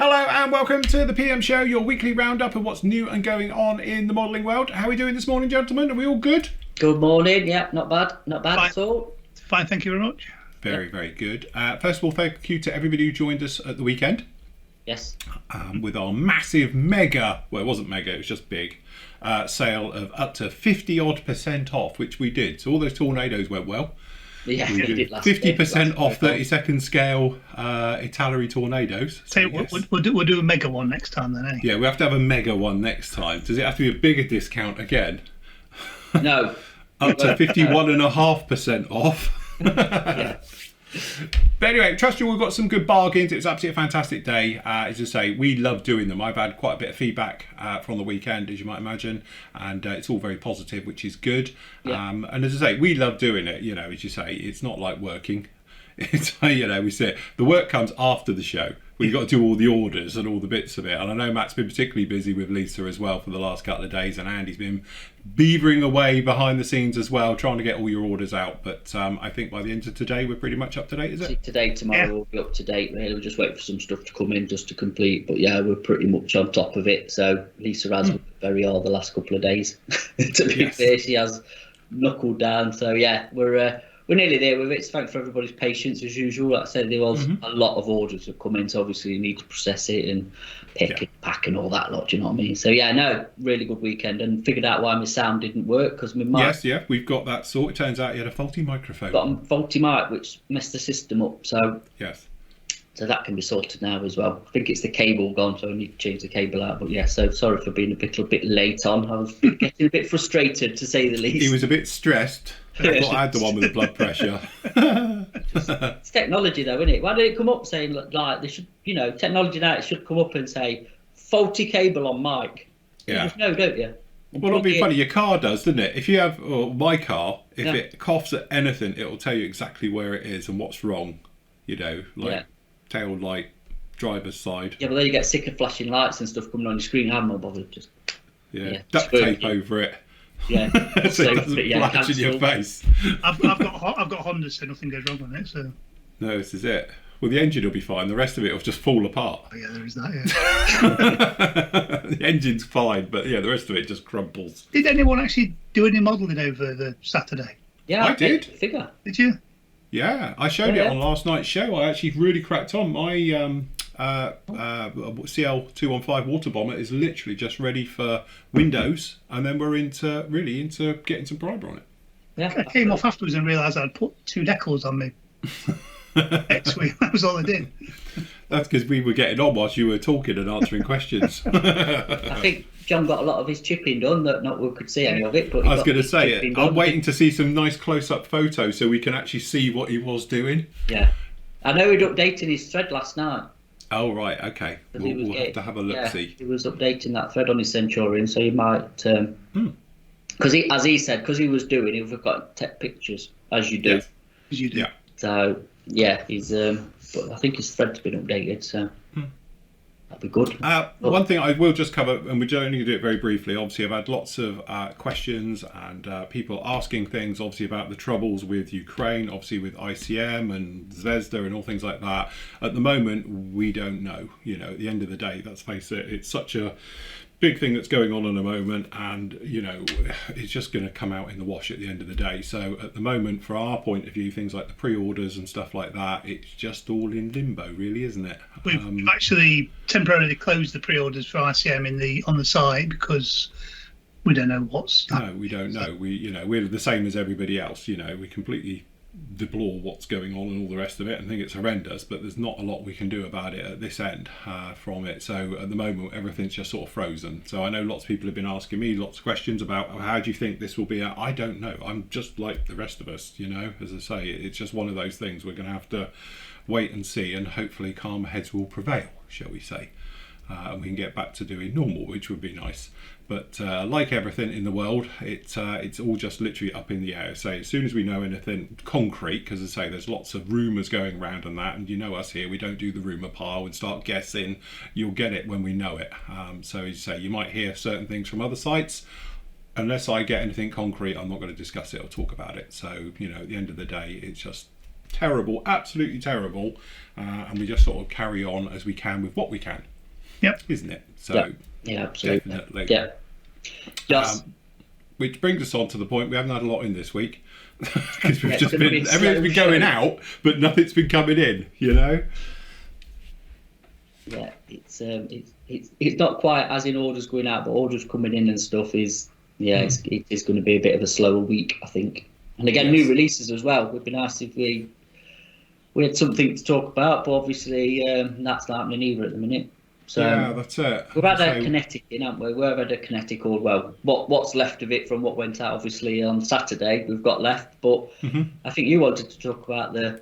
Hello and welcome to the PM Show, your weekly roundup of what's new and going on in the modelling world. How are we doing this morning, gentlemen? Are we all good? Good morning. Yeah, not bad. Not bad at all. Fine, thank you very much. Very, very good. First of all, thank you to everybody who joined us at the weekend. Yes. With our massive mega, well, it wasn't mega, it was just big, sale of up to 50% off, which we did. So all those tornadoes went well. Yeah, we did 50% off 30-second scale Italeri tornadoes. So yes. we'll do a mega one next time then, eh? Yeah, we have to have a mega one next time. Does it have to be a bigger discount again? No. Up to 51.5% off. Yeah. But anyway, trust you, we've got some good bargains. It was absolutely a fantastic day. As I say, we love doing them. I've had quite a bit of feedback from the weekend, as you might imagine, and it's all very positive, which is good. Yeah. And as I say, we love doing it. You know, as you say, it's not like working. It's, you know, we say the work comes after the show. We've got to do all the orders and all the bits of it. And I know Matt's been particularly busy with Lisa as well for the last couple of days, and Andy's been beavering away behind the scenes as well, trying to get all your orders out. But I think by the end of today, we're pretty much up to date, is it? Today, tomorrow, we'll be up to date, really. We're just waiting for some stuff to come in just to complete. But yeah, we're pretty much on top of it. So Lisa has worked very hard the last couple of days. To be fair, she has knuckled down. So yeah, we're nearly there with it. So thanks for everybody's patience as usual. Like I said, there was a lot of orders that come in, so obviously you need to process it and pick and pack and all that lot. Do you know what I mean? So yeah, no, really good weekend, and figured out why my sound didn't work because my mic. Yes, yeah, we've got that sort. It turns out you had a faulty microphone. Got a faulty mic, which messed the system up. So yes. So that can be sorted now as well. I think it's the cable gone, so I need to change the cable out. But yeah, so sorry for being a little bit late on. I was getting a bit frustrated, to say the least. He was a bit stressed. I thought I had the one with the blood pressure. It's technology, though, isn't it? Why did it come up saying like they should, you know, technology now? It should come up and say faulty cable on mic. Yeah. You just know, don't you? Well, it'll be funny. Your car does, doesn't it? If you have, or my car, if it coughs at anything, it'll tell you exactly where it is and what's wrong. You know, like tail light, driver's side. Yeah, but then you get sick of flashing lights and stuff coming on your screen. I'm not bothered. Just duct tape over it. Yeah, so it doesn't flash in your face. I've got Honda, so nothing goes wrong with it. So no, this is it. Well, the engine will be fine. The rest of it will just fall apart. Oh, yeah, there is that. Yeah. The engine's fine, but yeah, the rest of it just crumples. Did anyone actually do any modelling over the Saturday? Yeah, I did. Figure. Did you? Yeah, I showed it on last night's show. I actually really cracked on. My CL215 water bomber is literally just ready for windows, and then we're into getting some primer on it. Yeah, I came off afterwards and realised I'd put 2 decals on me. X-wing. That was all I did. That's because we were getting on whilst you were talking and answering questions. I think John got a lot of his chipping done. That not we could see any of it. But I was going to say it. I'm waiting to see some nice close-up photos so we can actually see what he was doing. Yeah, I know he'd updated his thread last night. Oh right, okay. We'll have to have a look. See. He was updating that thread on his Centurion, so you might, because as he said, because he was doing, he would got take pictures as you do. Yes. As you do. Yeah. So yeah, he's. But I think his thread's been updated, so that'd be good. One thing I will just cover, and we're only going to do it very briefly. Obviously, I've had lots of questions and people asking things, obviously, about the troubles with Ukraine, obviously with ICM and Zvezda and all things like that. At the moment, we don't know. You know, at the end of the day, let's face it, it's such a big thing that's going on at the moment, and you know, it's just going to come out in the wash at the end of the day. So at the moment, for our point of view, things like the pre-orders and stuff like that, it's just all in limbo, really, isn't it? We've actually temporarily closed the pre-orders for ICM on the site because we don't know what's. No, we don't know. We're the same as everybody else. You know, we completely deplore what's going on and all the rest of it and think it's horrendous, but there's not a lot we can do about it at this end from it. So at the moment everything's just sort of frozen. So I know lots of people have been asking me lots of questions about how do you think this will be. I don't know. I'm just like the rest of us, you know. As I say, it's just one of those things. We're going to have to wait and see, and hopefully calmer heads will prevail, shall we say, and we can get back to doing normal, which would be nice. But like everything in the world, it's all just literally up in the air. So as soon as we know anything concrete, because as I say, there's lots of rumours going around on that, and you know us here, we don't do the rumour pile and start guessing. You'll get it when we know it. So as you say, you might hear certain things from other sites. Unless I get anything concrete, I'm not going to discuss it or talk about it. So, you know, at the end of the day, it's just terrible, absolutely terrible, and we just sort of carry on as we can with what we can. Yep. Isn't it? So yeah, absolutely. definitely. Yeah. Just Which brings us on to the point we haven't had a lot in this week because we've Yeah, just it's been been a everything's been slow going show. out, but nothing's been coming in. You know. yeah, it's not quite as in orders going out, but orders coming in and stuff is it is going to be a bit of a slower week, I think. And again, Yes. new releases as well. Would be nice if we had something to talk about, but obviously that's not happening either at the minute. So Yeah, that's it. we've had a So- kinetic in, haven't we? We've had a kinetic all well. What's left of it from what went out obviously on Saturday we've got left, but I think you wanted to talk about the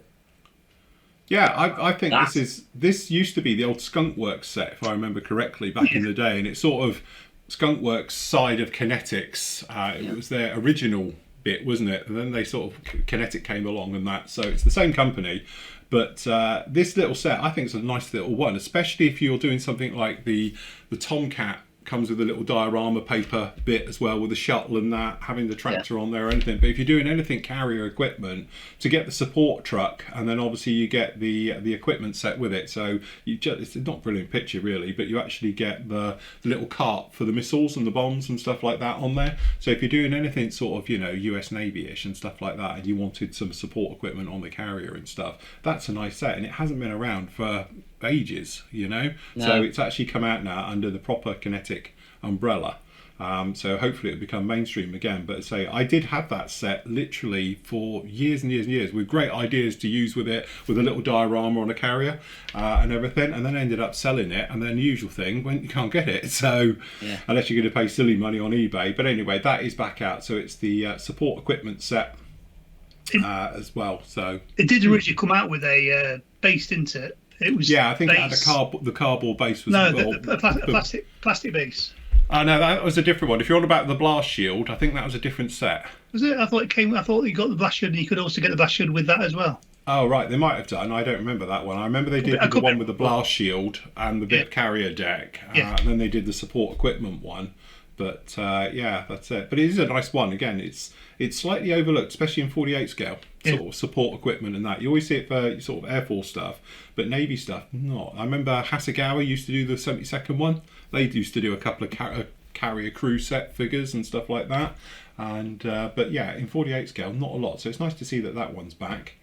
Yeah, I think That's- this used to be the old Skunkworks set, if I remember correctly, back in the day, and it's sort of Skunkworks' side of Kinetics. It was their original bit, wasn't it? And then they sort of Kinetic came along and that, so it's the same company. But this little set, I think, is a nice little one, especially if you're doing something like the Tomcat comes with a little diorama paper bit as well with the shuttle and that, having the tractor on there or anything. But if you're doing anything carrier equipment, to get the support truck, and then obviously you get the equipment set with it. So it's not a brilliant picture really, but you actually get the little cart for the missiles and the bombs and stuff like that on there. So if you're doing anything sort of, US Navy-ish and stuff like that, and you wanted some support equipment on the carrier and stuff, that's a nice set, and it hasn't been around for ages, No. So it's actually come out now under the proper Kinetic umbrella. So hopefully it'll become mainstream again. But say I did have that set literally for years and years and years, with great ideas to use with it, with a little diorama on a carrier and everything, and then ended up selling it. And then the usual thing, when you can't get it, so unless you're going to pay silly money on eBay. But anyway, that is back out. So it's the support equipment set as well. So It did originally come out with a base, didn't it? It was I think it had base. the cardboard base was No, well, a plastic base. Oh no, that was a different one. If you're on about the blast shield, I think that was a different set. Was it? I thought you got the blast shield, and you could also get the blast shield with that as well. Oh right, they might have done. I don't remember that one. I remember they did the one with the blast shield and the bit carrier deck, and then they did the support equipment one. But that's it. But it is a nice one. Again, it's slightly overlooked, especially in 48 scale. Sort of support equipment and that. You always see it for sort of Air Force stuff, but Navy stuff, not. I remember Hasegawa used to do the 72nd one. They used to do a couple of carrier crew set figures and stuff like that. And but yeah, in 48 scale, not a lot. So it's nice to see that one's back.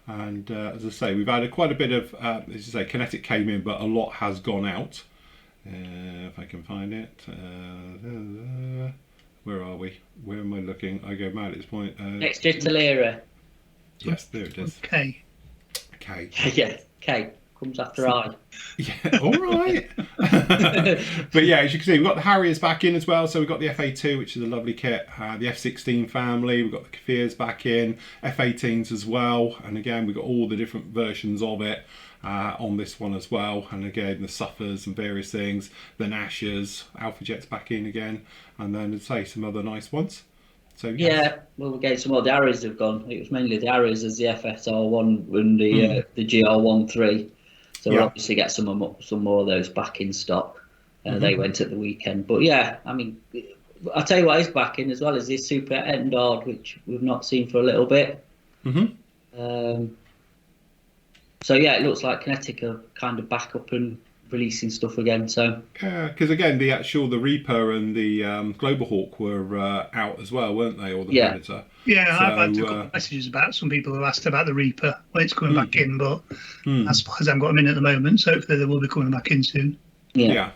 And as I say, we've had quite a bit of, as you say, Kinetic came in, but a lot has gone out. If I can find it. Where are we? Where am I looking? I go mad at this point. next to Talera. Yes, there it is. Okay. Okay. Yeah, K comes after I. Yeah, all right. But yeah, as you can see, we've got the Harriers back in as well. So we've got the FA2, which is a lovely kit. The F16 family. We've got the Kafirs back in. F18s as well. And again, we've got all the different versions of it on this one as well. And again, the Suffers and various things. The Nashers. Alpha Jet's back in again. And then, I'd say, some other nice ones. So yes. Yeah, well, we're getting some more. The Arrows have gone. It was mainly the Arrows as the FSR1 and the GR13. So we'll obviously get some more of those back in stock. They went at the weekend. But yeah, I mean, I'll tell you what is back in as well as this Super Endard, which we've not seen for a little bit. So yeah, it looks like Kinetic are kind of back up and releasing stuff again. So yeah, because again, the Reaper and the Global Hawk were out as well, weren't they? Or the Predator. Yeah, I've had a couple of messages about some people have asked about the Reaper when it's coming back in, but as far as I haven't got them in at the moment, so hopefully they will be coming back in soon. Yeah.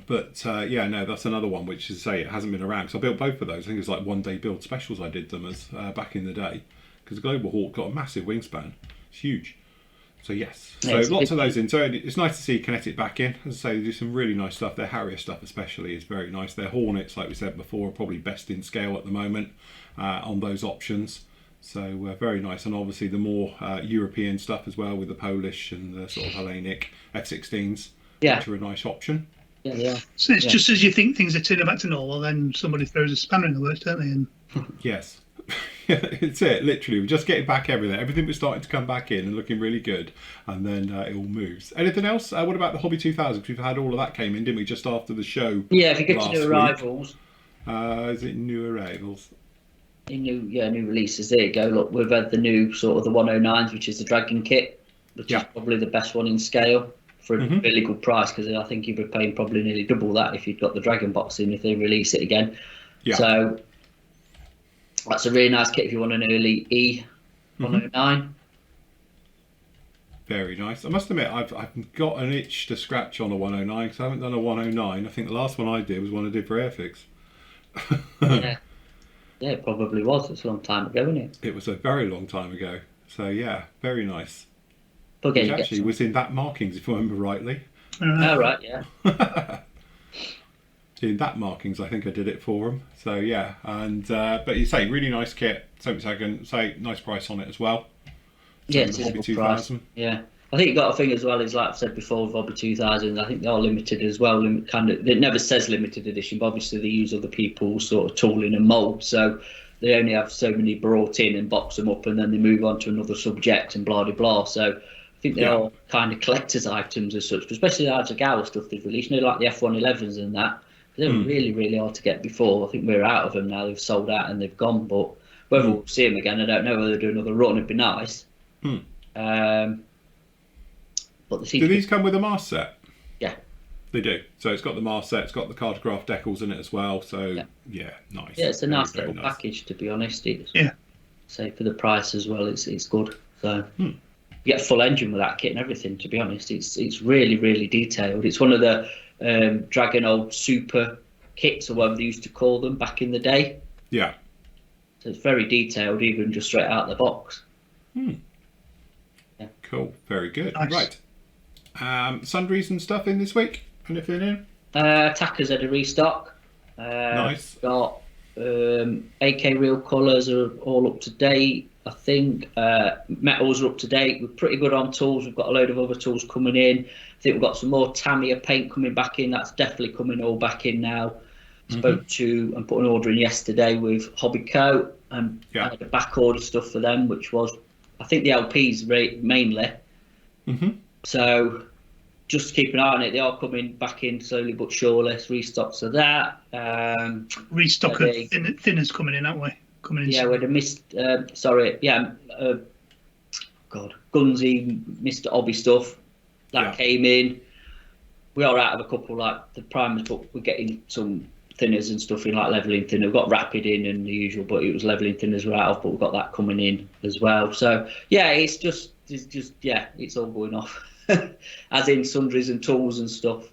But no, that's another one which is say it hasn't been around. Because I built both of those. I think it was like one day build specials. I did them as back in the day because the Global Hawk got a massive wingspan. It's huge. So yes, so lots of those in. So it's nice to see Kinetic back in. As I say, they do some really nice stuff. Their Harrier stuff especially is very nice. Their Hornets, like we said before, are probably best in scale at the moment on those options. So very nice. And obviously the more European stuff as well with the Polish and the sort of Hellenic F-16s, which are a nice option. Yeah. So it's just as you think things are turning back to normal, then somebody throws a spanner in the works, don't they? And yes. It's it, literally. We're just getting back everything. Everything was starting to come back in and looking really good, and then it all moves. Anything else? What about the Hobby 2000? Because we've had all of that came in, didn't we, just after the show? Yeah, if you get to new arrivals. Is it new arrivals? new releases. There you go. Look, we've had the new sort of the 109s, which is the Dragon kit, which is probably the best one in scale for a really good price, because I think you'd be paying probably nearly double that if you'd got the Dragon box in if they release it again. Yeah. So that's a really nice kit if you want an early E109. Very nice. I must admit, I've got an itch to scratch on a 109 because I haven't done a 109. I think the last one I did was one I did for Airfix. Yeah, it probably was. It's a long time ago, wasn't it? It was a very long time ago. So yeah, very nice. But Which actually was in that markings, if I remember rightly. Oh, right, yeah. In that markings, I think I did it for them. So yeah, and but you say really nice kit. Say nice price on it as well. Yeah, it's a good price. Yeah, I think you got a thing as well. Is like I've said before with Hobby 2000. I think they are limited as well. It never says limited edition, but obviously they use other people's sort of tooling and mould, so they only have so many brought in and box them up, and then they move on to another subject and blah blah blah. So I think they're all kind of collector's items as such, especially the Arjagawa stuff they've released. You know, like the F111s and that. They were really, really hard to get before. I think we're out of them now. They've sold out and they've gone. But whether we'll see them again, I don't know. Whether they'll do another run, it'd be nice. But do these come with a mask set? Yeah, they do. So it's got the mask set. It's got the cartograph decals in it as well. So yeah nice. Yeah, it's a nice little package, to be honest. So for the price as well, it's good. So you get a full engine with that kit and everything. To be honest, it's really, really detailed. It's one of the Dragon old super kits, or whatever they used to call them back in the day. Yeah. So it's very detailed, even just straight out of the box. Yeah. Cool. Very good. Nice. Right. Sundries and stuff in this week? Anything in? Attackers had a restock. Nice. Got AK Real colours are all up to date. I think metals are up to date. We're pretty good on tools. We've got a load of other tools coming in. I think we've got some more Tamiya paint coming back in. That's definitely coming all back in now. Spoke to and put an order in yesterday with Hobby Co. And I had a back order stuff for them, which was, I think, the LPs mainly. So just keep an eye on it. They are coming back in slowly but surely. Restocks of that. Restock of thinners coming in that way. Yeah, with a Gunsy Mr. Hobby stuff that came in. We are out of a couple like the primers, but we're getting some thinners and stuff in, like leveling thinner. We've got rapid in and the usual, but it was leveling thinners we're out of, but we've got that coming in as well. So yeah, it's just it's all going off, as in sundries and tools and stuff.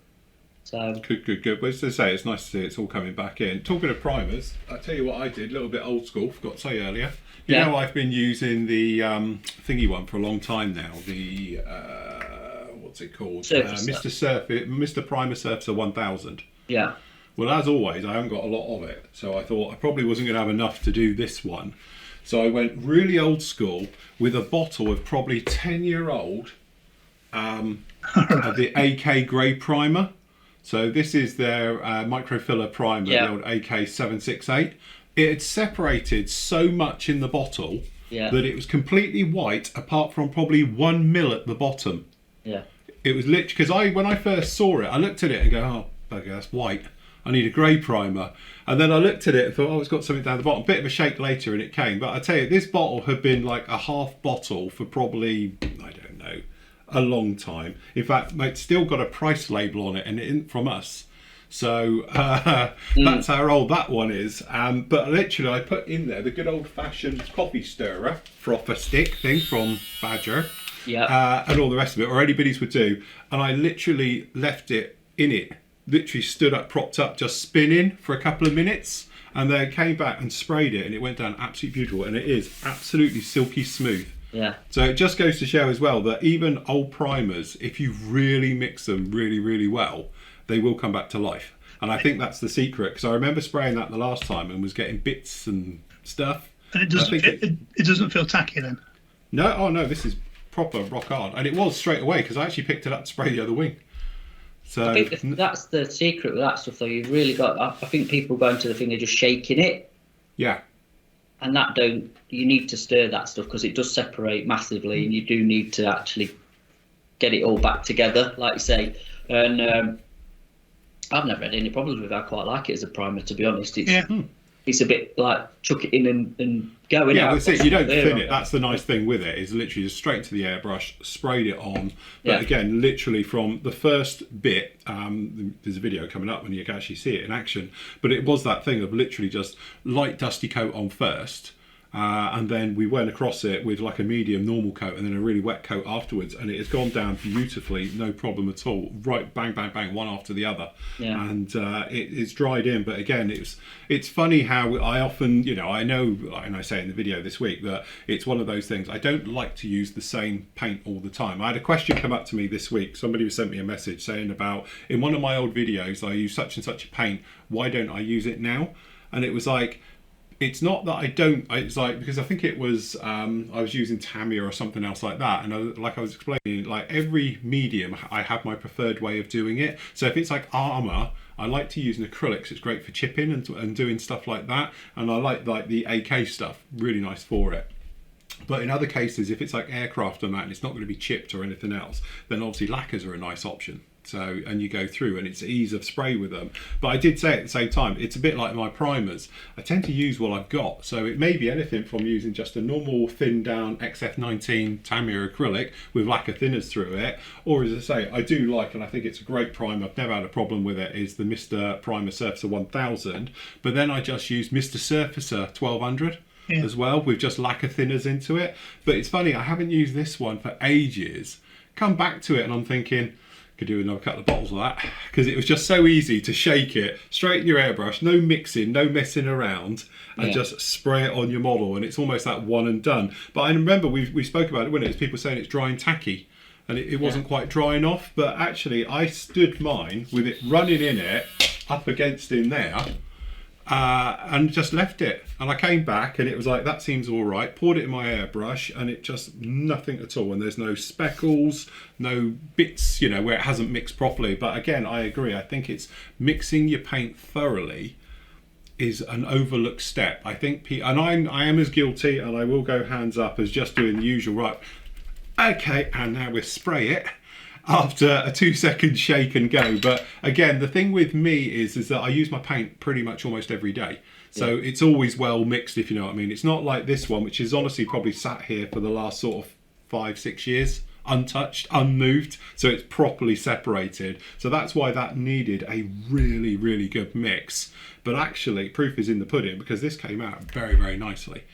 So good. Well, as I say, it's nice to see it's all coming back in. Talking of primers, I'll tell you what I did, a little bit old school, forgot to say earlier. You know, I've been using the thingy one for a long time now. The what's it called? Mr. Primer Surfacer 1000. Yeah. Well, as always, I haven't got a lot of it, so I thought I probably wasn't going to have enough to do this one. So I went really old school with a bottle of probably 10-year-old of the AK Grey Primer. So this is their microfiller primer, the old AK 768. It had separated so much in the bottle that it was completely white, apart from probably 1 mil at the bottom. Yeah. It was literally, because when I first saw it, I looked at it and go, oh, bugger, that's white. I need a grey primer. And then I looked at it and thought, oh, it's got something down the bottom. Bit of a shake later and it came. But I tell you, this bottle had been like a half bottle for probably, I don't know, a long time. In fact, it's still got a price label on it, and it isn't from us. So that's how old that one is. But literally, I put in there the good old-fashioned coffee stirrer, frother stick thing from Badger, and all the rest of it, or anybody's would do. And I literally left it in it. Literally stood up, propped up, just spinning for a couple of minutes, and then came back and sprayed it, and it went down absolutely beautiful, and it is absolutely silky smooth. Yeah. So it just goes to show as well that even old primers, if you really mix them really, really well, they will come back to life. And I think that's the secret, because I remember spraying that the last time and was getting bits and stuff. And it doesn't feel tacky then? No, this is proper rock hard, and it was straight away because I actually picked it up to spray the other wing. So I think that's the secret with that stuff, though. You've really got. I think people go into the thing of just shaking it. Yeah. And you need to stir that stuff because it does separate massively, and you do need to actually get it all back together, like you say. And I've never had any problems with it. I quite like it as a primer, to be honest. it's a bit like chuck it in and go. Yeah, that's it. You don't thin it. That's the nice thing with it, is literally just straight to the airbrush, sprayed it on. But again, literally from the first bit, there's a video coming up when you can actually see it in action. But it was that thing of literally just light dusty coat on first. And then we went across it with like a medium normal coat and then a really wet coat afterwards, and it has gone down beautifully, no problem at all. Right, bang, bang, bang, one after the other. Yeah. And it's dried in. But again, it's funny how I often, I know, and I say in the video this week, that it's one of those things. I don't like to use the same paint all the time. I had a question come up to me this week. Somebody sent me a message saying about, in one of my old videos, I use such and such a paint. Why don't I use it now? And it was like, it's not that I don't, it's like, because I think it was, I was using Tamiya or something else like that. And like I was explaining, like every medium, I have my preferred way of doing it. So if it's like armor, I like to use an acrylic. So it's great for chipping and doing stuff like that. And I like the AK stuff, really nice for it. But in other cases, if it's like aircraft and that, and it's not going to be chipped or anything else, then obviously lacquers are a nice option. So, and you go through and it's ease of spray with them. But I did say at the same time, it's a bit like my primers. I tend to use what I've got. So it may be anything from using just a normal thin down XF19 Tamiya acrylic with lacquer thinners through it. Or as I say, I do like, and I think it's a great primer, I've never had a problem with it, is the Mr. Primer Surfacer 1000. But then I just use Mr. Surfacer 1200. Yeah. As well, with just lacquer thinners into it. But it's funny, I haven't used this one for ages. Come back to it and I'm thinking, could do another couple of bottles of that, because it was just so easy to shake it straight in your airbrush, no mixing, no messing around, and just spray it on your model, and it's almost that one and done. But I remember we spoke about it when it was people saying it's drying tacky, and it wasn't quite drying off. But actually I stood mine with it running in it up against in there, and just left it, and I came back and it was like, that seems all right, poured it in my airbrush, and it just nothing at all, and there's no speckles, no bits where it hasn't mixed properly. But again, I agree, I think it's mixing your paint thoroughly is an overlooked step. I think and I am as guilty, and I will go hands up, as just doing the usual, right, okay, and now we spray it after a 2-second shake and go. But again, the thing with me is that I use my paint pretty much almost every day. So it's always well mixed, if you know what I mean. It's not like this one, which is honestly probably sat here for the last sort of 5-6 years, untouched, unmoved. So it's properly separated. So that's why that needed a really, really good mix. But actually, proof is in the pudding, because this came out very, very nicely.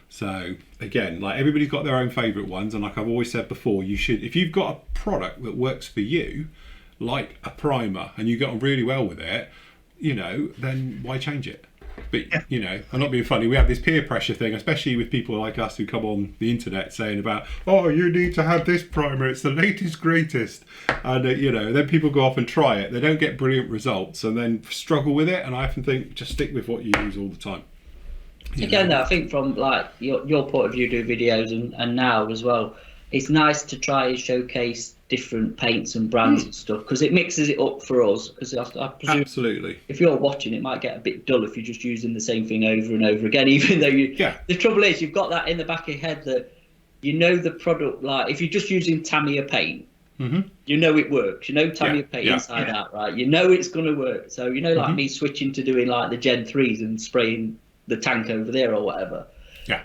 So again, like everybody's got their own favourite ones, and like I've always said before, you should, if you've got a product that works for you, like a primer, and you get on really well with it, then why change it? But I'm not being funny, we have this peer pressure thing, especially with people like us who come on the internet saying about, oh, you need to have this primer, it's the latest, greatest, and then people go off and try it, they don't get brilliant results, and then struggle with it. And I often think, just stick with what you use all the time. Again, I think from like your point of view, do videos and now as well, it's nice to try and showcase different paints and brands and stuff, because it mixes it up for us. Because I presume, absolutely, if you're watching, it might get a bit dull if you're just using the same thing over and over again. Even though the trouble is, you've got that in the back of your head that the product. Like if you're just using Tamiya paint, it works. Tamiya paint inside out, right? It's going to work. So like me switching to doing like the Gen 3s and spraying the tank over there or whatever. Yeah.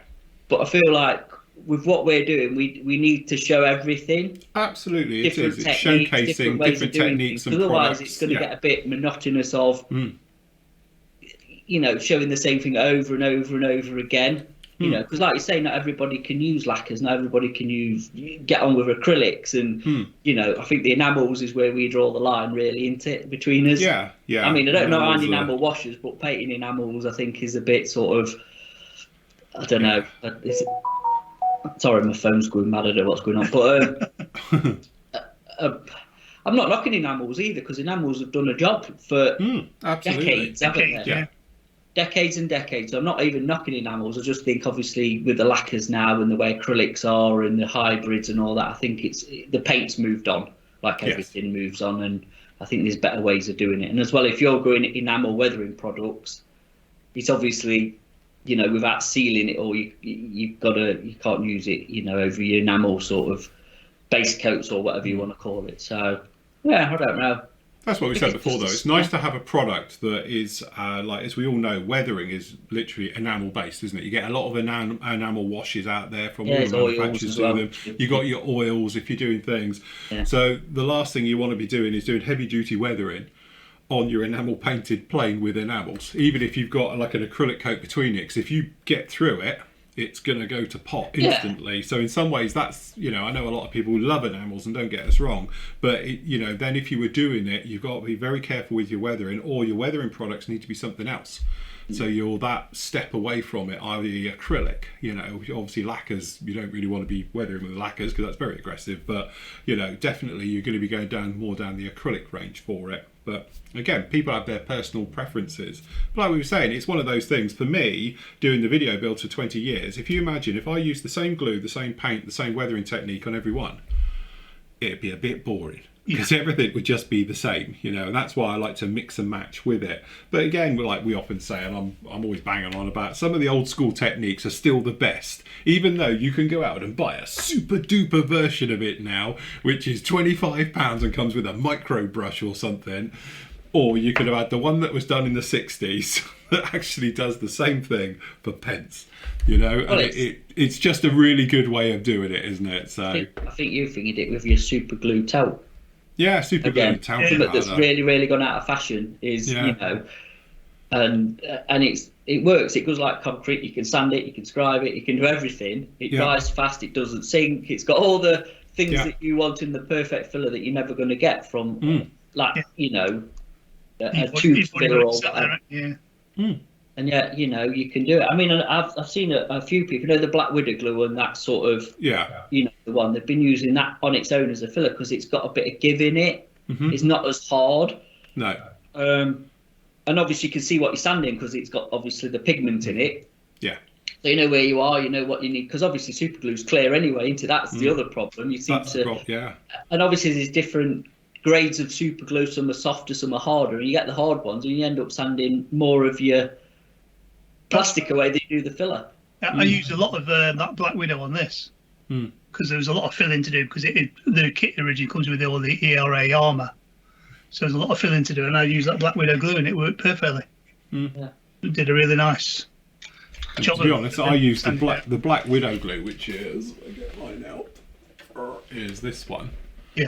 But I feel like with what we're doing, we need to show everything. Absolutely, different it is. Techniques, It's showcasing different ways different of doing techniques things. and Otherwise, products. it's going to get a bit monotonous of, showing the same thing over and over and over again. Because like you say, not everybody can use lacquers, not everybody can get on with acrylics, and I think the enamels is where we draw the line really, isn't it, between us? Yeah. I mean, I don't know on enamel washers, but painting enamels I think is a bit sort of, I don't know. Sorry, my phone's going mad. I don't know what's going on, but I'm not knocking enamels either, because enamels have done a job for decades, haven't they? Yeah. Decades and decades. I'm not even knocking enamels. I just think, obviously, with the lacquers now and the way acrylics are and the hybrids and all that, I think the paint's moved on, like everything moves on, and I think there's better ways of doing it. And as well, if you're going enamel weathering products, it's obviously, without sealing it, or you can't use it, over your enamel sort of base coats or whatever you want to call it. So, yeah, I don't know. That's what we said before, though. It's nice to have a product that is, like, as we all know, weathering is literally enamel based, isn't it? You get a lot of enamel washes out there from all the manufacturers do them. You got your oils if you're doing things. Yeah. So the last thing you want to be doing is doing heavy duty weathering on your enamel painted plane with enamels, even if you've got like an acrylic coat between it, because if you get through it, it's going to go to pot instantly. So in some ways that's, you know, I know a lot of people love enamels, and don't get us wrong, but it, you know, then if you were doing it, you've got to be very careful with your weathering, or your weathering products need to be something else. So you're that step away from it, either acrylic, you know, obviously lacquers, you don't really want to be weathering with lacquers because that's very aggressive, but, you know, definitely you're going to be going down the acrylic range for it. But again, people have their personal preferences. But like we were saying, it's one of those things. For me, doing the video builds for 20 years, if you imagine if I used the same glue, the same paint, the same weathering technique on every one, it'd be a bit boring. Because everything would just be the same, you know, and that's why I like to mix and match with it. But again, like we often say, and I'm always banging on about, some of the old school techniques are still the best, even though you can go out and buy a super duper version of it now, which is £25 and comes with a micro brush or something. Or you could have had the one that was done in the 60s that actually does the same thing for pence, you know, and it's just a really good way of doing it, isn't it? So I think you figured it with your super glue towel. Yeah, super glue towel powder. That's really gone out of fashion is, you know, and it works. It goes like concrete. You can sand it, you can scribe it, you can do everything. It dries fast. It doesn't sink. It's got all the things that you want in the perfect filler that you're never going to get from, you know, a tube filler or whatever. And yet, you know, you can do it. I mean, I've seen a few people, you know, the Black Widow glue and that sort of, you know, the one, they've been using that on its own as a filler because it's got a bit of give in it. It's not as hard. No. And obviously you can see what you're sanding because it's got obviously the pigment in it. Yeah. So you know where you are, you know what you need, because obviously super glue's clear anyway. That's the other problem. You seem and obviously there's different grades of super glue. Some are softer, some are harder, and you get the hard ones, and you end up sanding more of your plastic away than you do the filler. I used a lot of that Black Widow on this because there was a lot of filling to do because the kit originally comes with all the ERA armour, so there's a lot of filling to do, and I used that Black Widow glue and it worked perfectly. It did a really nice job. To be honest, I used the Black Widow glue, which is, I get mine out, is this one,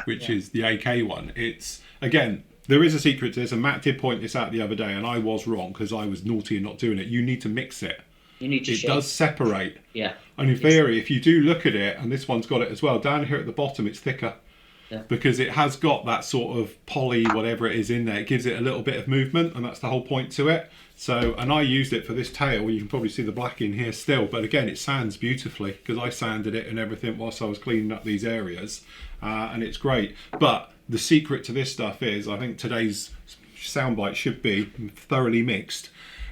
which is the AK one. It's, again, there is a secret to this, and Matt did point this out the other day, and I was wrong because I was naughty and not doing it. You need to mix it. You need to It does separate. Yeah. And in theory, if you do look at it, and this one's got it as well, down here at the bottom, it's thicker. Yeah. Because it has got that sort of poly, whatever it is in there. It gives it a little bit of movement, and that's the whole point to it. So, and I used it for this tail. You can probably see the black in here still, but again, it sands beautifully because I sanded it and everything whilst I was cleaning up these areas, and it's great. But the secret to this stuff is, I think today's soundbite should be thoroughly mixed.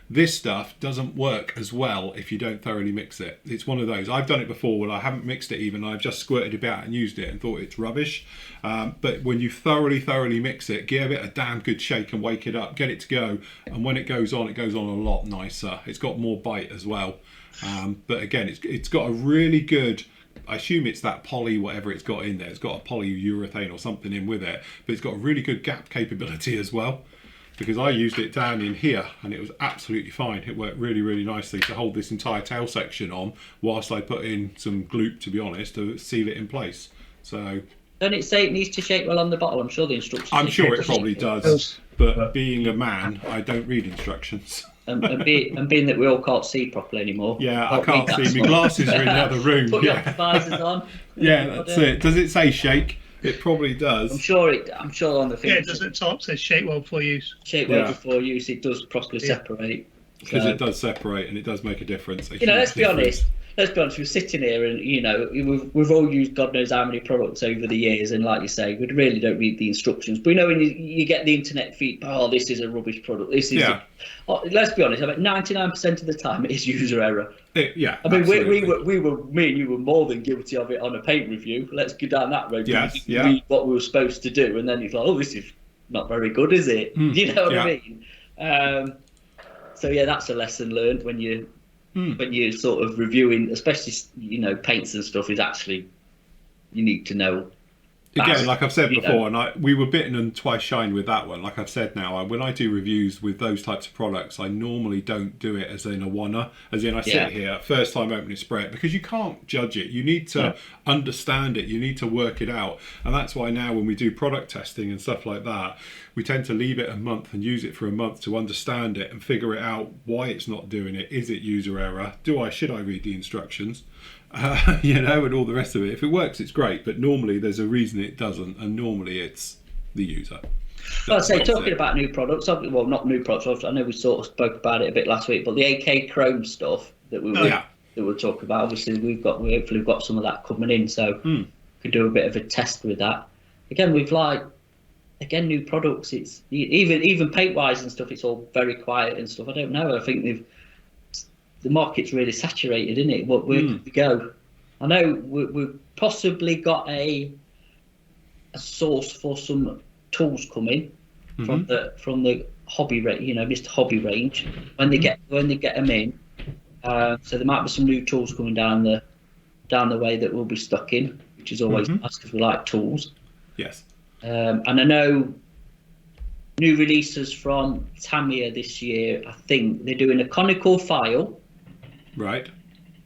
This stuff doesn't work as well if you don't thoroughly mix it. It's one of those. I've done it before where I haven't mixed it even. I've just squirted it out and used it and thought it's rubbish. But when you thoroughly mix it, give it a damn good shake and wake it up, get it to go. And when it goes on a lot nicer. It's got more bite as well. But again, it's got a really good, I assume it's that poly, whatever it's got in there. It's got a polyurethane or something in with it. But it's got a really good gap capability as well. Because I used it down in here and it was absolutely fine. It worked really nicely to hold this entire tail section on whilst I put in some gloop, to be honest, to seal it in place. So, don't it say it needs to shake well on the bottle? I'm sure the instructions. I'm sure it probably does. But being a man, I don't read instructions. And being that we all can't see properly anymore. Yeah, I can't see. My glasses are in the other room. Put your visors on. Yeah, that's it. Does it say shake? It probably does. I'm sure on the thing. Yeah, it does at the top. It says shake well before use. Shake well before use. It does properly separate. Because it does separate and it does make a difference. You know, let's be honest. We're sitting here and, you know, we've all used God knows how many products over the years, and like you say, we really don't read the instructions. But you know, when you get the internet feed, oh, this is a rubbish product. This is. Let's be honest. About 99% of the time, it is user error. I mean, we were me and you were more than guilty of it on a paint review. Let's go down that road. Read what we were supposed to do, and then it's like, oh, this is not very good, is it? You know what I mean? So yeah, that's a lesson learned when you're sort of reviewing, especially, you know, paints and stuff. Is actually you need to know Again, like I've said before, and we were bitten and twice shined with that one. Like I've said now, when I do reviews with those types of products, I normally don't do it as in a oneer, as in I sit here, first time opening spray it, because you can't judge it. You need to understand it. You need to work it out. And that's why now when we do product testing and stuff like that, we tend to leave it a month and use it for a month to understand it and figure it out why it's not doing it. Is it user error? Should I read the instructions? And all the rest of it. If it works, it's great, but normally there's a reason it doesn't, and normally it's the user. Well, I'd say talking about new products, well, not new products. I know we sort of spoke about it a bit last week, but the AK Chrome stuff that we were talking about. Obviously, we hopefully got some of that coming in, so we could do a bit of a test with that. Again, new products. It's even paint wise and stuff. It's all very quiet and stuff. I don't know. I think the market's really saturated, isn't it? Where could we go? I know we've possibly got a source for some tools coming from the hobby range, Mr. Hobby range when they get them in. So there might be some new tools coming down the way that we'll be stocking, which is always nice because we like tools. Yes. And I know new releases from Tamiya this year. I think they're doing a conical file. Right.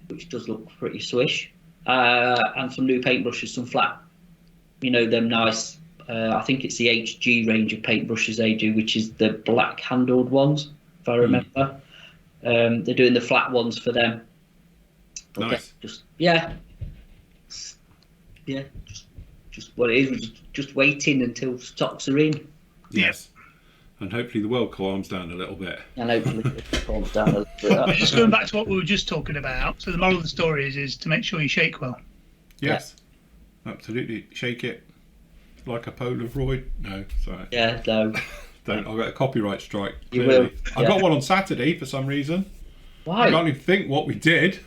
Which does look pretty swish. And some new paintbrushes, some flat, them nice. I think it's the HG range of paintbrushes they do, which is the black handled ones, if I remember. They're doing the flat ones for them. Nice. Just what it is. Just waiting until stocks are in. Yes. And hopefully the world calms down a little bit. And hopefully it calms down a little bit. But just going back to what we were just talking about, so the moral of the story is to make sure you shake well. Yes, absolutely. Shake it like a Polaroid. No, sorry. Yeah, no. Don't. I'll get a copyright strike. You will. I got one on Saturday for some reason. Why? I can't even think what we did.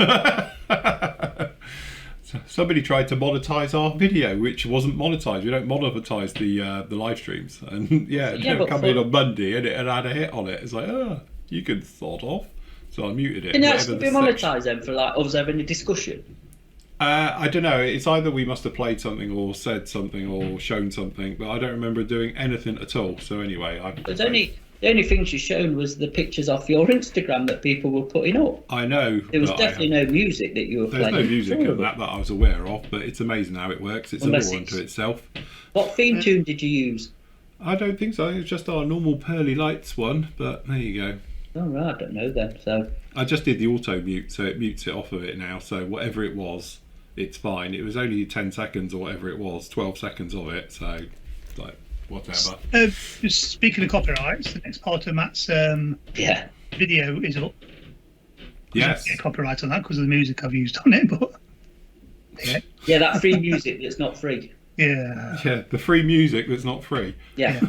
Somebody tried to monetize our video, which wasn't monetized. We don't monetize the live streams, and it come in on Monday, and it had a hit on it. It's like, you can sort of. So I muted it. Can you actually be monetized then for us having a discussion? I don't know. It's either we must have played something or said something or shown something, but I don't remember doing anything at all. So anyway, the only things you shown was the pictures off your Instagram that people were putting up. I know. There was definitely no music that you were playing. There's no music in that I was aware of, but it's amazing how it works. It's a law unto itself. What theme tune did you use? I don't think so. It's just our normal Pearly Lights one, but there you go. Oh, right. I don't know then. So I just did the auto mute, so it mutes it off of it now. So whatever it was, it's fine. It was only 10 seconds or whatever it was, 12 seconds of it. So, whatever. Speaking of copyrights, the next part of Matt's video is up. Yes. Get copyright on that because of the music I've used on it, but yeah, that free music that's not free. Yeah, the free music that's not free. Yeah.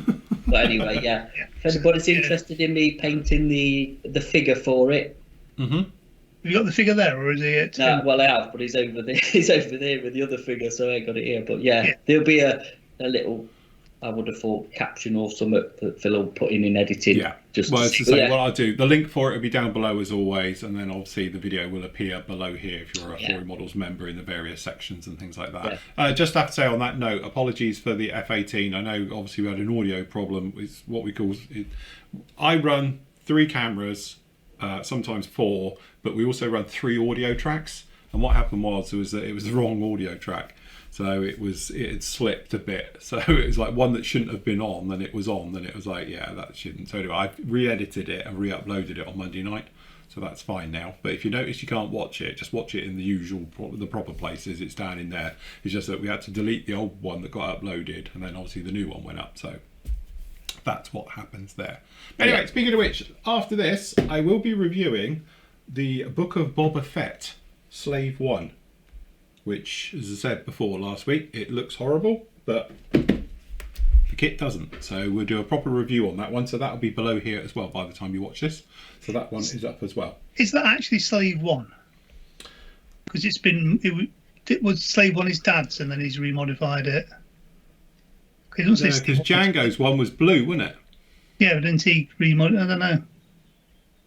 But anyway, if anybody's interested in me painting the figure for it. Have you got the figure there, or is he at? No, well, I have, but he's over there. He's over there with the other figure, so I ain't got it here. But there'll be a little, I would have thought, caption or something that Phil will put in editing. Yeah. What I'll do, the link for it will be down below as always, and then obviously the video will appear below here if you're a Fury Models member in the various sections and things like that. Just have to say on that note, apologies for the F18. I know obviously we had an audio problem. It's what we call. I run 3 cameras, sometimes 4, but we also run 3 audio tracks. And what happened was that it was the wrong audio track. So it had slipped a bit. So it was like one that shouldn't have been on, then it was on, then it was like, that shouldn't. So anyway, I re-edited it and re-uploaded it on Monday night. So that's fine now. But if you notice you can't watch it, just watch it in the proper places. It's down in there. It's just that we had to delete the old one that got uploaded, and then obviously the new one went up. So that's what happens there. Anyway, speaking of which, after this, I will be reviewing the Book of Boba Fett, Slave 1. Which, as I said before last week, it looks horrible, but the kit doesn't. So we'll do a proper review on that one. So that'll be below here as well by the time you watch this. So that one is up as well. Is that actually Slave 1? Because it was Slave 1 his dad's, and then he's remodified it. Because Django's one was blue, wasn't it? Yeah, but didn't he remodify? I don't know.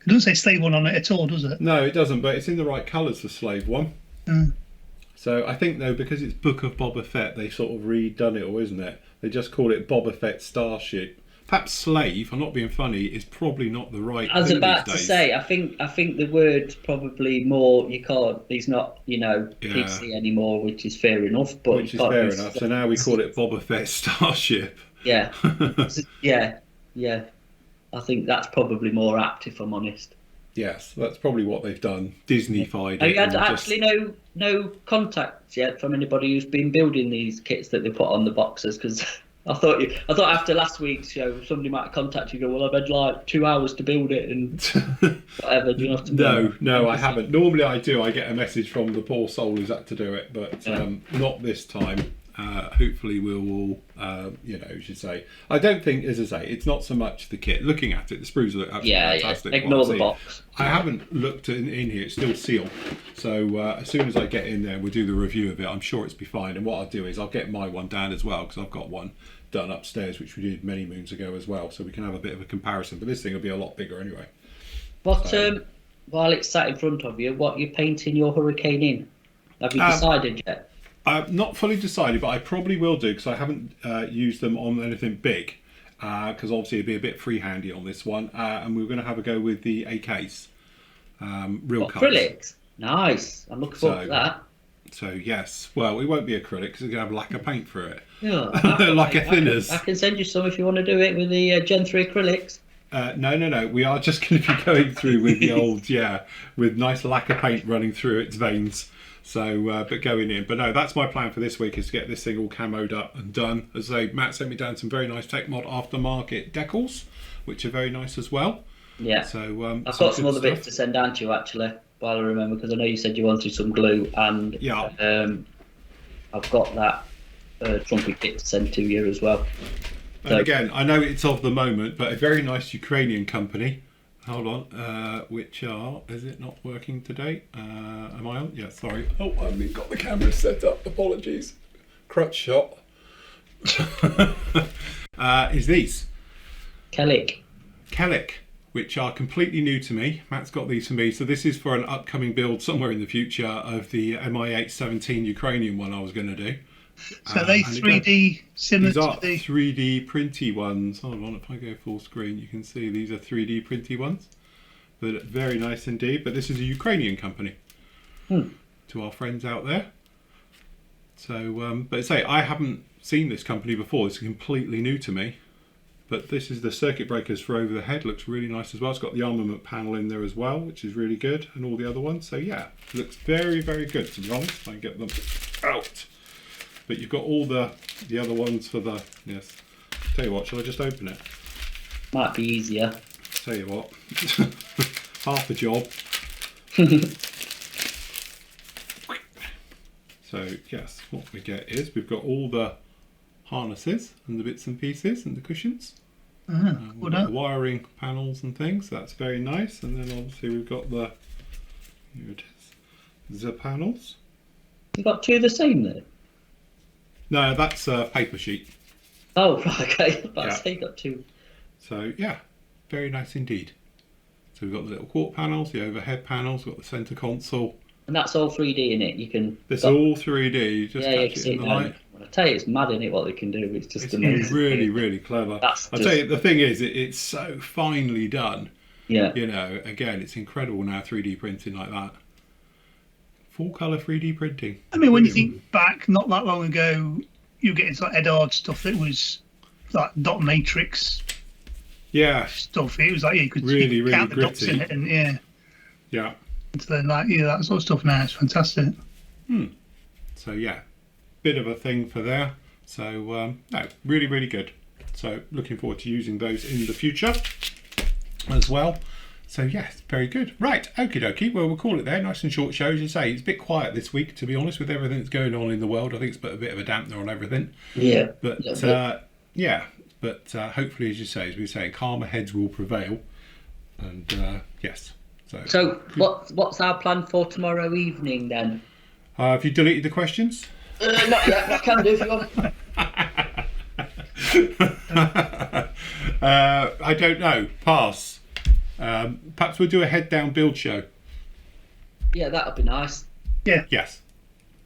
It doesn't say Slave 1 on it at all, does it? No, it doesn't, but it's in the right colours for Slave 1. So I think though, because it's Book of Boba Fett, they sort of redone it all, isn't it? They just call it Boba Fett Starship. Perhaps slave, I'm not being funny, is probably not the right I was thing about these to days. say, I think the word's probably more. You can't. He's not, PC anymore, which is fair enough. But Which you is can't fair use enough. So now we call it Boba Fett Starship. Yeah, yeah. I think that's probably more apt, if I'm honest. Yes, that's probably what they've done. Disney-fied Have it. you had and actually no contacts yet from anybody who's been building these kits that they put on the boxes? Because I thought after last week's show somebody might contact you and go, well, I've had like 2 hours to build it and whatever. Do you know what I mean? No, I haven't. Normally I do. I get a message from the poor soul who's had to do it, but not this time. Hopefully we'll all, you should say. I don't think, as I say, it's not so much the kit. Looking at it, the sprues look absolutely fantastic. Yeah. Ignore the box. I haven't looked in here. It's still sealed. So as soon as I get in there, we'll do the review of it. I'm sure it's be fine. And what I'll do is I'll get my one down as well, because I've got one done upstairs, which we did many moons ago as well. So we can have a bit of a comparison. But this thing will be a lot bigger anyway. While it's sat in front of you, what you're painting your Hurricane in? Have you decided yet? I'm not fully decided, but I probably will do, because I haven't used them on anything big, because obviously it'd be a bit free-handy on this one. And we're going to have a go with the AKs, real colours. Acrylics? Nice. I'm looking forward to that. So yes, well, it won't be acrylic because it's going to have lacquer paint through it. Yeah, like a thinners. I can send you some if you want to do it with the Gen 3 acrylics. No. We are just going to be going through with the old, with nice lacquer paint running through its veins. So, but going in. But no, that's my plan for this week, is to get this thing all camoed up and done. As I say, Matt sent me down some very nice Tech Mod Aftermarket decals, which are very nice as well. Yeah. So I've got some other bits to send down to you, actually, while I remember, because I know you said you wanted some glue, and I've got that trumpet kit to send to you as well. And again, I know it's of the moment, but a very nice Ukrainian company. Hold on, which is it not working today? Am I on? Yeah, sorry. Oh, I haven't got the camera set up. Apologies. Crutch shot. Is these. Kellic, which are completely new to me. Matt's got these for me. So this is for an upcoming build somewhere in the future of the MI817 Ukrainian one I was going to do. So they 3D similar these are to the 3D printy ones. Hold on, if I go full screen, you can see these are 3D printy ones. They're very nice indeed. But this is a Ukrainian company. To our friends out there. So, but say I haven't seen this company before. It's completely new to me. But this is the circuit breakers for over the head. Looks really nice as well. It's got the armament panel in there as well, which is really good, and all the other ones. So yeah, looks very, very good, to be honest. If I can get them out. But you've got all the other ones for the, yes. Tell you what, shall I just open it? might be easier. Tell you what, half a job. So yes, what we get is we've got all the harnesses and the bits and pieces and the cushions. We've got the wiring panels and things. That's very nice. And then obviously we've got the, here it is, the panels. You got two of the same there? No, that's a paper sheet. Oh, right, okay. I say you got two. So yeah, very nice indeed. So we've got the little quart panels, the overhead panels, we've got the centre console. And that's all 3D in it. You can. It's all 3D. You just you catch can it see in it the now. light. I tell you, it's mad in it what they can do. It's just It's amazing. really, really clever. I'll tell you, the thing is, it's so finely done. Yeah. You know, again, it's incredible now 3D printing like that. Full colour 3D printing. I mean, when you think back, not that long ago, you were getting like Edard stuff that was like dot matrix. Yeah. Stuff. It was like you could really, really count the dots gritty. in it, and Yeah. So then, like, that sort of stuff now is fantastic. So yeah, bit of a thing for there. So no, really, really good. So looking forward to using those in the future as well. So yes, very good. Right, okie dokie. Well, we'll call it there. Nice and short show, as you say. It's a bit quiet this week, to be honest, with everything that's going on in the world. I think it's put a bit of a dampener on everything. Yeah. But hopefully, as you say, as we say, calmer heads will prevail. And yes. So what's our plan for tomorrow evening then? Have you deleted the questions? Not yet. I can do if you want. I don't know. Pass. Perhaps we'll do a head down build show. Yeah, that'd be nice. Yeah. Yes.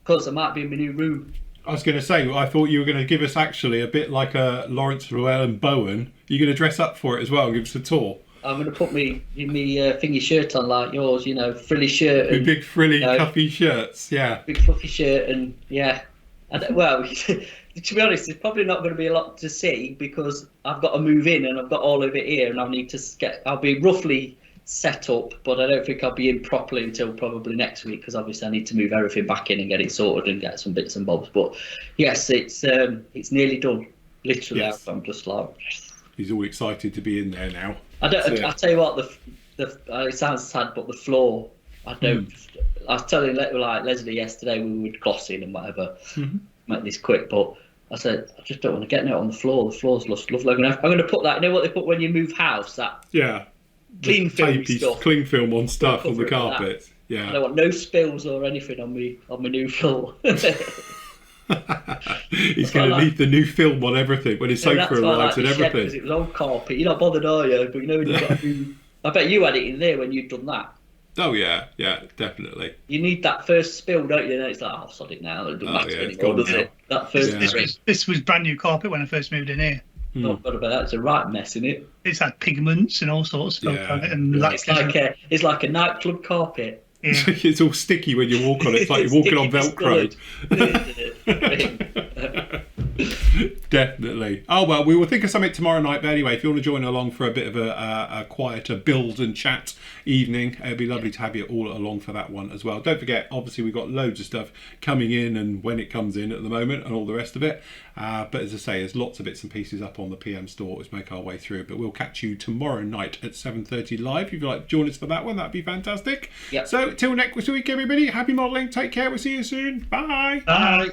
Because I might be in my new room. I was going to say, I thought you were going to give us actually a bit like a Lawrence Revell and Bowen. You're going to dress up for it as well and give us a tour. I'm going to put me thingy shirt on like yours, frilly shirt. With big frilly cuffy shirts, yeah. Big fluffy shirt and, yeah. Well, to be honest, there's probably not going to be a lot to see because I've got to move in and I've got all of it here and I'll be roughly set up, but I don't think I'll be in properly until probably next week because obviously I need to move everything back in and get it sorted and get some bits and bobs. But yes, it's nearly done. Literally, yes. I'm just like. He's all excited to be in there now. I tell you what, it sounds sad, but the floor. I don't. I was telling like Leslie yesterday we were glossing and whatever. Make this quick, but I said I just don't want to get it on the floor. The floor's lovely. I'm going to put that. You know what they put when you move house? That clean film stuff. Clean film on stuff on the carpet. Yeah. I don't want no spills or anything on my new floor. He's going to leave the new film on everything when his sofa arrives and everything. Because it was old carpet. You're not bothered, are you? But when you've got I bet you had it in there when you'd done that. Oh yeah, definitely. You need that first spill, don't you? And it's like, sod it now. It doesn't matter anymore, does it? That first. This was brand new carpet when I first moved in here. Not bad about that. It's a right mess, isn't it? It's had pigments and all sorts of stuff on it, and it's like a nightclub carpet. Yeah. It's all sticky when you walk on it. It's like you're walking on Velcro. Definitely. Oh well, we will think of something tomorrow night. But anyway, if you want to join along for a bit of a quieter build and chat evening, it'd be lovely to have you all along for that one as well. Don't forget, obviously we've got loads of stuff coming in and when it comes in at the moment and all the rest of it. But as I say, there's lots of bits and pieces up on the PM store as we make our way through. But we'll catch you tomorrow night at 7:30 live. If you'd like to join us for that one, that'd be fantastic. Yep. So till next week, everybody. Happy modelling. Take care. We'll see you soon. Bye. Bye.